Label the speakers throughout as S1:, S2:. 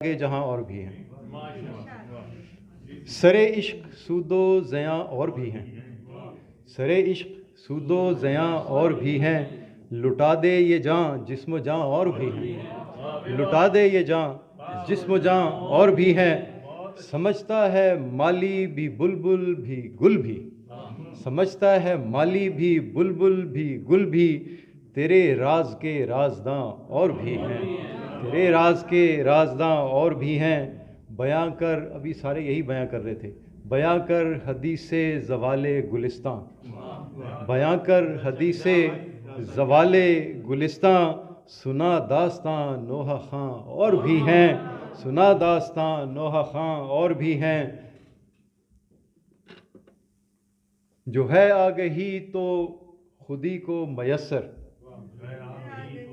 S1: आगे जहाँ और भी हैं। सरे इश्क सूदो ज़यां और भी हैं, सरे इश्क सूदो ज़यां और भी हैं। लुटा दे ये जान जिस्म जान और भी हैं, लुटा दे ये जान जिस्म जान और भी हैं। समझता है माली भी बुलबुल भी गुल भी, समझता है माली भी बुलबुल भी गुल भी। तेरे राज के राजदां और भी हैं, तेरे राज के राजदां और भी हैं। बयां कर, अभी सारे यही बयां कर रहे थे, बयां कर हदीसे ज़वाले गुलिस्तां, बयां कर हदीसे ज़वाले गुलिस्तां। सुना दास्तां नोहा खां और भी हैं, सुना दास्तां नोहा खां और भी हैं। जो है आगही तो खुदी को मयस्सर,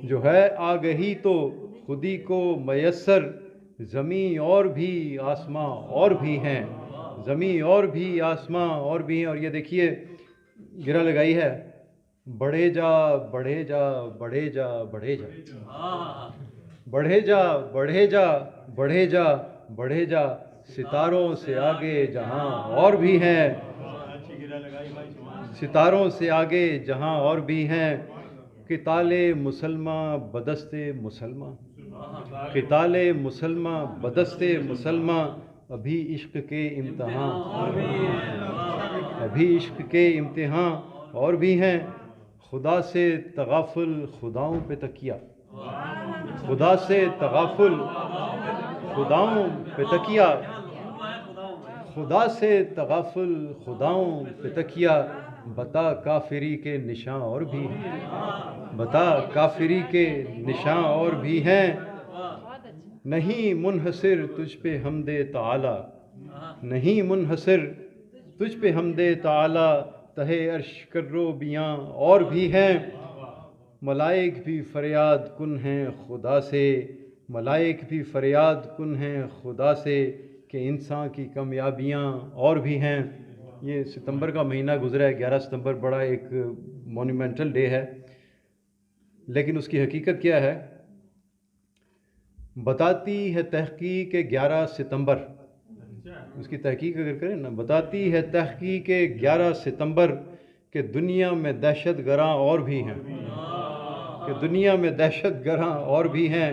S1: जो है आगही तो खुदी को मयस्सर। ज़मीं और भी आसमां और भी हैं, ज़मीं और भी आसमां और भी हैं। और ये देखिए गिरा लगाई है, बढ़े जा बढ़े जा बढ़े जा बढ़े जा, बढ़े जा बढ़े जा बढ़े जा बढ़े जा। सितारों से आगे जहां और भी हैं, सितारों से आगे जहां और भी हैं। किताले मुसलमान बदस्ते मुसलमान, किताले मुसलमान बदस्ते मुसलमान। अभी इश्क के इम्तिहान, अभी इश्क के इम्तिहान और भी हैं। खुदा से तगाफुल खुदाओं पे तकिया, खुदा से तगाफुल खुदाओं पे तकिया, खुदा से तगाफुल खुदाओं पे तकिया। बता काफिरी के निशान और भी हैं, बता काफिरी के निशान और भी हैं। नहीं मुनहसिर तुझ पे हमदे ताला, नहीं मुनहसिर तुझ पे हमदे ताला। तहे अर्श कर्रो बियां और भी हैं। मलाइक भी फरियाद कुन हैं खुदा से, मलाइक भी फरियाद कुन हैं खुदा से कि इंसान की कामयाबियाँ और भी हैं। ये सितंबर का महीना गुजरा है, 11 सितंबर बड़ा एक मोन्यूमेंटल डे है, लेकिन उसकी हकीकत क्या है बताती है तहकीक 11 सितंबर। उसकी तहकीक अगर करें ना, बताती है तहकीक 11 सितंबर के दुनिया में दहशत गरां और भी हैं, कि दुनिया में दहशत गरां और भी हैं।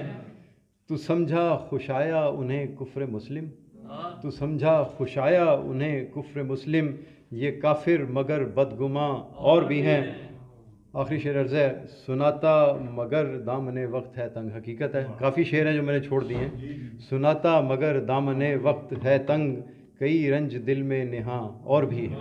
S1: तू समझा खुशाया उन्हें कुफ्र मुस्लिम, तू समझा खुशाया उन्हें कुफ्र मुस्लिम। ये काफिर मगर बदगुमां और भी हैं। आखिरी शेर अर्ज़ है, सुनाता मगर दामने वक्त है तंग। हकीकत है काफ़ी शेर हैं जो मैंने छोड़ दिए हैं। सुनाता मगर दामने वक्त है तंग, कई रंज दिल में निहा और भी है।